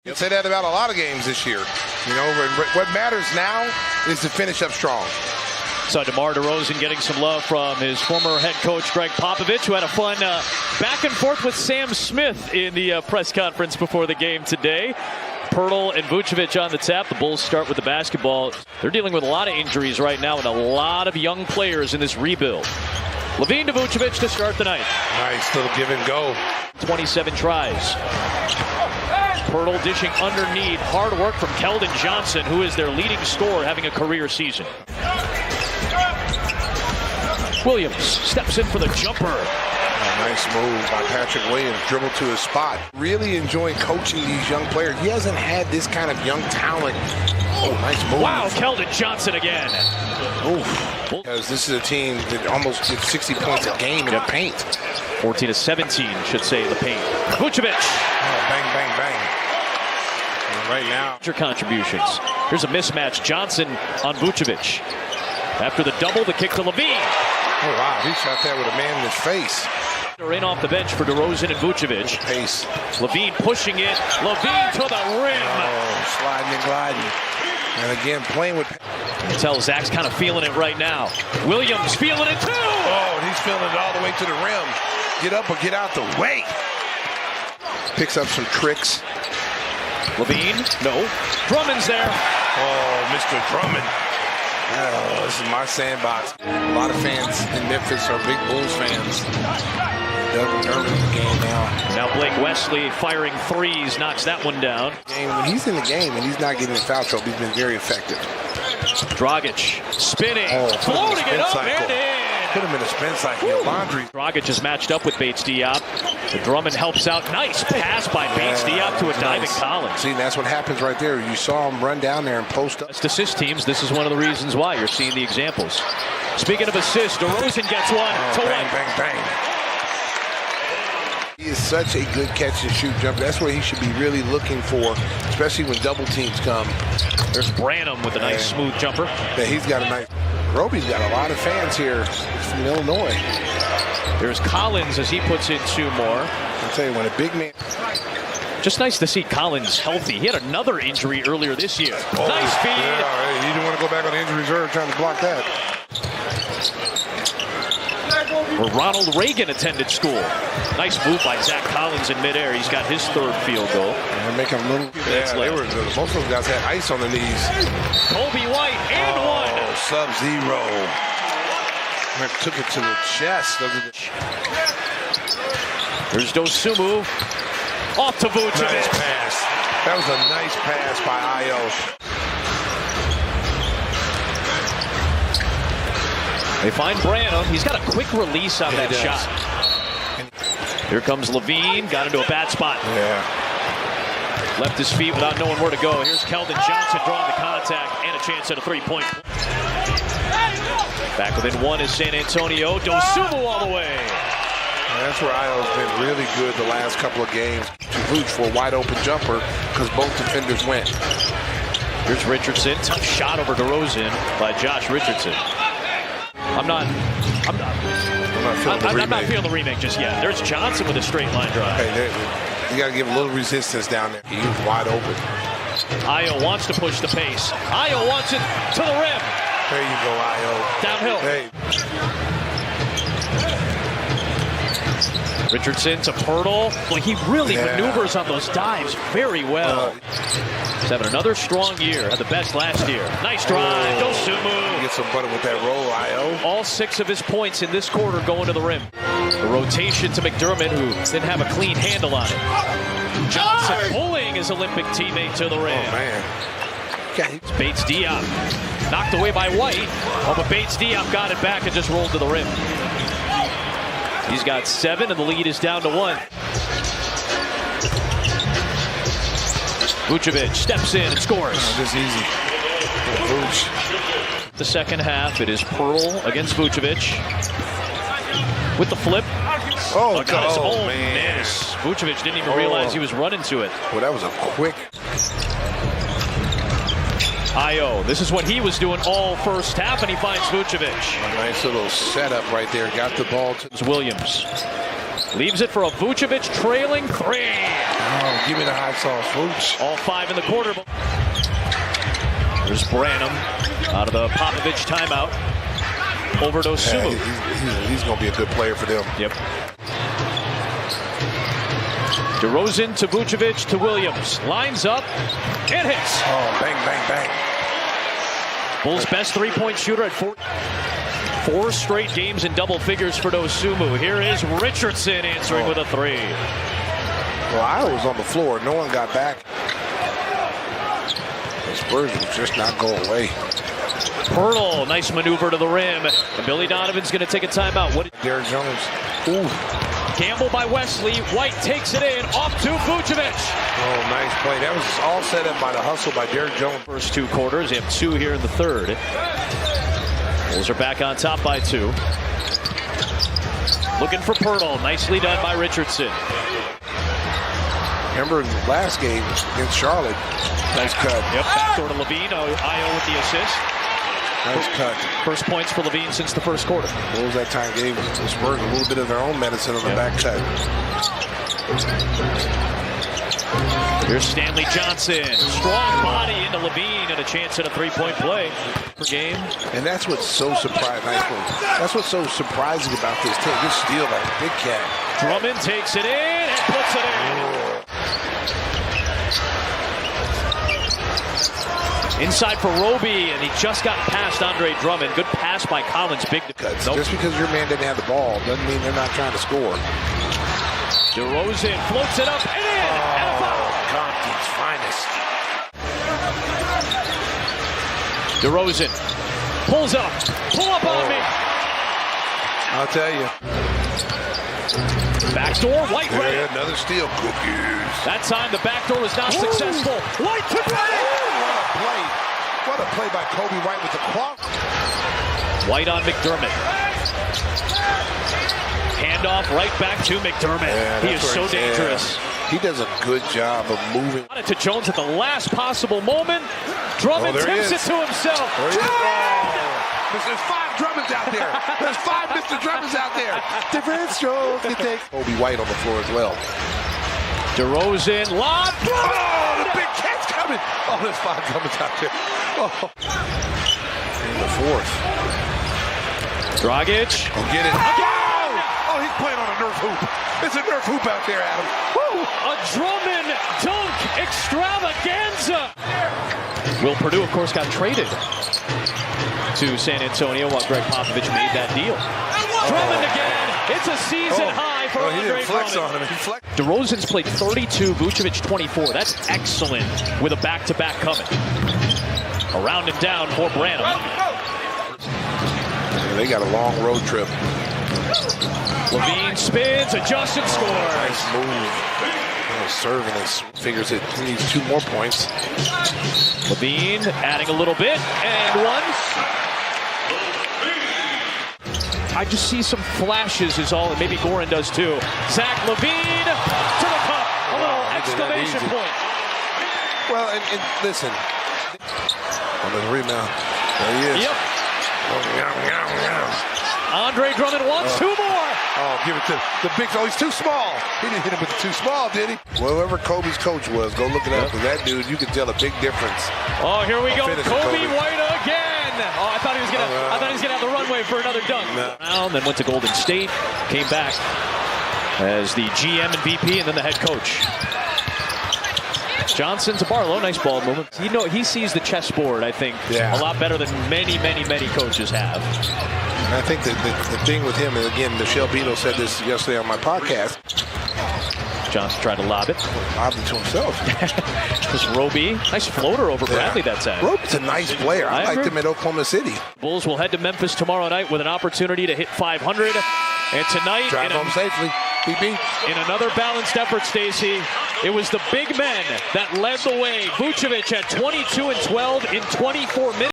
You can say that about a lot of games this year. You know, what matters now is to finish up strong. So DeMar DeRozan getting some love from his former head coach, Greg Popovich, who had a fun back and forth with Sam Smith in the press conference before the game today. Pirtle and Vucevic on the tap. The Bulls start with the basketball. They're dealing with a lot of injuries right now and a lot of young players in this rebuild. Levine to Vucevic to start the night. Nice little give and go. 27 tries. Pirtle dishing underneath. Hard work from Keldon Johnson, who is their leading scorer, having a career season. Williams steps in for the jumper. Nice move by Patrick Williams. Dribble to his spot. Really enjoying coaching these young players. He hasn't had this kind of young talent. Oh, nice move. Wow, Keldon Johnson again. Oof. Because this is a team that almost did 60 points a game in the paint. 14-17, should say, in the paint. Vucevic. Oh, bang, bang, bang. And right now. Contributions. Here's a mismatch. Johnson on Vucevic. After the double, the kick to Levine. Oh, wow. He shot that with a man in his face. They're in off the bench for DeRozan and Vucevic. Pace. Levine pushing it. Levine to the rim. Oh, sliding and gliding. And again, playing with. You can tell Zach's kind of feeling it right now. Williams feeling it too. Oh, and he's feeling it all the way to the rim. Get up or get out the way. Picks up some tricks. Levine, no. Drummond's there. Oh, Mr. Drummond. Oh, this is my sandbox. A lot of fans in Memphis are big Bulls fans. Doug Irvin in the game now. Now Blake Wesley firing threes, knocks that one down. When he's in the game and he's not getting in foul trouble, he's been very effective. Dragic spinning, floating it up and in. Put him in a spin cycle. Laundry. Dragic is matched up with Bates Diop. The Drummond helps out. Nice pass by Bates Diop to a diving Collins. See, that's what happens right there. You saw him run down there and post up. Best assist teams, this is one of the reasons why you're seeing the examples. Speaking of assists, DeRozan gets one. Bang, bang, bang. He is such a good catch and shoot jumper. That's what he should be really looking for, especially when double teams come. There's Branham with a nice smooth jumper. Yeah, he's got a nice. Roby's got a lot of fans here from Illinois. There's Collins as he puts in two more. I'll tell you, when a big man. Just nice to see Collins healthy. He had another injury earlier this year. Oh, nice feed. Yeah, you didn't want to go back on the injury reserve trying to block that. Where Ronald Reagan attended school. Nice move by Zach Collins in midair. He's got his third field goal. They're making a little. Both of those guys had ice on their knees. Kobe White and one. Sub-zero. Took it to the chest. There's Dosumu. Off to Vucevic. Nice pass. That was a nice pass by Ayo. They find Branham. He's got a quick release on that shot. Here comes Levine. Got into a bad spot. Yeah. Left his feet without knowing where to go. Here's Keldon Johnson drawing the contact and a chance at a three-point. Back within one is San Antonio. Dosumu all the way. And that's where Ayo's been really good the last couple of games. To Vooch for a wide-open jumper because both defenders went. Here's Richardson. Tough shot over DeRozan by Josh Richardson. I'm not feeling the remake just yet. There's Johnson with a straight line drive. Hey, you got to give a little resistance down there. He was wide open. Ayo wants to push the pace. Ayo wants it to the rim. There you go, Ayo. Downhill. Hey. Richardson to Pirtle. Well, he really maneuvers on those dives very well. He's having another strong year. Had the best last year. Nice drive. Dosumu. Get some butter with that roll, Ayo. All 6 of his points in this quarter going to the rim. The rotation to McDermott, who didn't have a clean handle on it. Johnson pulling his Olympic teammate to the rim. Oh, man. It's Bates Diop. Knocked away by White. Oh, but Bates Diop got it back and just rolled to the rim. He's got 7, and the lead is down to 1. Vucevic steps in and scores. This easy. Vuce. The second half, it is Pirtle against Vucevic. With the flip. Oh, man. Miss. Vucevic didn't even realize he was running to it. Well, that was a quick. Ayo, this is what he was doing all first half, and he finds Vucevic. A nice little setup right there. Got the ball to Williams. Leaves it for a Vucevic trailing 3. Oh, give me the hot sauce, Vooch. All 5 in the quarter. There's Branham out of the Popovich timeout. Over to Sumu. Yeah, he's going to be a good player for them. Yep. DeRozan to Vucevic to Williams. Lines up and hits. Oh, bang, bang, bang. Bulls' best three-point shooter at 4 straight games in double figures for Dosunmu. Here is Richardson answering with a 3. Well, I was on the floor. No one got back. The Spurs will just not go away. Pirtle, nice maneuver to the rim. And Billy Donovan's going to take a timeout. Derrick Jones. Ooh. Gamble by Wesley. White takes it in. Off to Vucevic. Oh, nice play. That was all set up by the hustle by Derrick Jones. First 2 quarters. You have 2 here in the third. Bulls are back on top by 2. Looking for Pirtle. Nicely done by Richardson. Remember the last game against Charlotte? Nice cut. Yep, backdoor to Levine. Io with the assist. Nice cut. First points for Levine since the first quarter. Bulls that time gave the Spurs a little bit of their own medicine on the back cut. Here's Stanley Johnson. Strong body into Levine and a chance at a 3-point play per game. And that's what's so surprising. That's what's so surprising about this team. Good steal by the big cat. Drummond takes it in and puts it in. Inside for Roby, and he just got past Andre Drummond. Good pass by Collins. Big cuts. Nope. Just because your man didn't have the ball doesn't mean they're not trying to score. DeRozan floats it up and in. And a foul. Compton's finest. DeRozan pulls up. Pull up on me. I'll tell you. Backdoor, White ready. Another steal. Cookies. That time the backdoor was not successful. White to ready. What a play by Kobe White with the cross. White on McDermott. Handoff right back to McDermott. Yeah, he is so dangerous. He does a good job of moving. To Jones at the last possible moment. Drummond tips it to himself. There's 5 Drummonds out there. There's 5 Mr. Drummonds out there. Defense stroke. Kobe White on the floor as well. DeRozan, lob. Oh, the big cat's coming. Oh, there's 5 Drummonds out there. Oh. In the 4th. Dragic. Oh, get it. Again! Oh, he's playing on a Nerf hoop. It's a Nerf hoop out there, Adam. Woo! A Drummond dunk extravaganza. Will Purdue, of course, got traded to San Antonio while Greg Popovich made that deal. Drummond again. It's a season high for Andre Drummond. DeRozan's played 32, Vucevic 24. That's excellent with a back-to-back coming. Around and down for Branham. Yeah, they got a long road trip. Levine spins, adjusts and scores. Nice move. Serving his figures it needs 2 more points. Levine adding a little bit and 1. I just see some flashes is all, and maybe Goran does too. Zach Levine to the cup. A little exclamation point. Well, and listen. On the rebound. There he is. Yep. Oh, Andre Drummond wants 2 more. Oh, give it to the big. Oh, he's too small. He didn't hit him with the too small, did he? Well, whoever Kobe's coach was, go look it up. Because that dude, you can tell a big difference. Oh, here we go. Kobe White again. Oh, I thought he was gonna have the runway for another dunk. No. Then went to Golden State. Came back as the GM and VP, and then the head coach. Johnson to Barlow, nice ball movement. He sees the chessboard, I think, a lot better than many coaches have. And I think the thing with him, and again, Michelle Beadle said this yesterday on my podcast. Johnson tried to lob it. Lobbed it to himself. This Roby, nice floater over Bradley that time. Roby's a nice player. I liked him at Oklahoma City. Bulls will head to Memphis tomorrow night with an opportunity to hit 500. And tonight, drive home safely. In another balanced effort, Stacey, it was the big men that led the way. Vucevic at 22 and 12 in 24 minutes.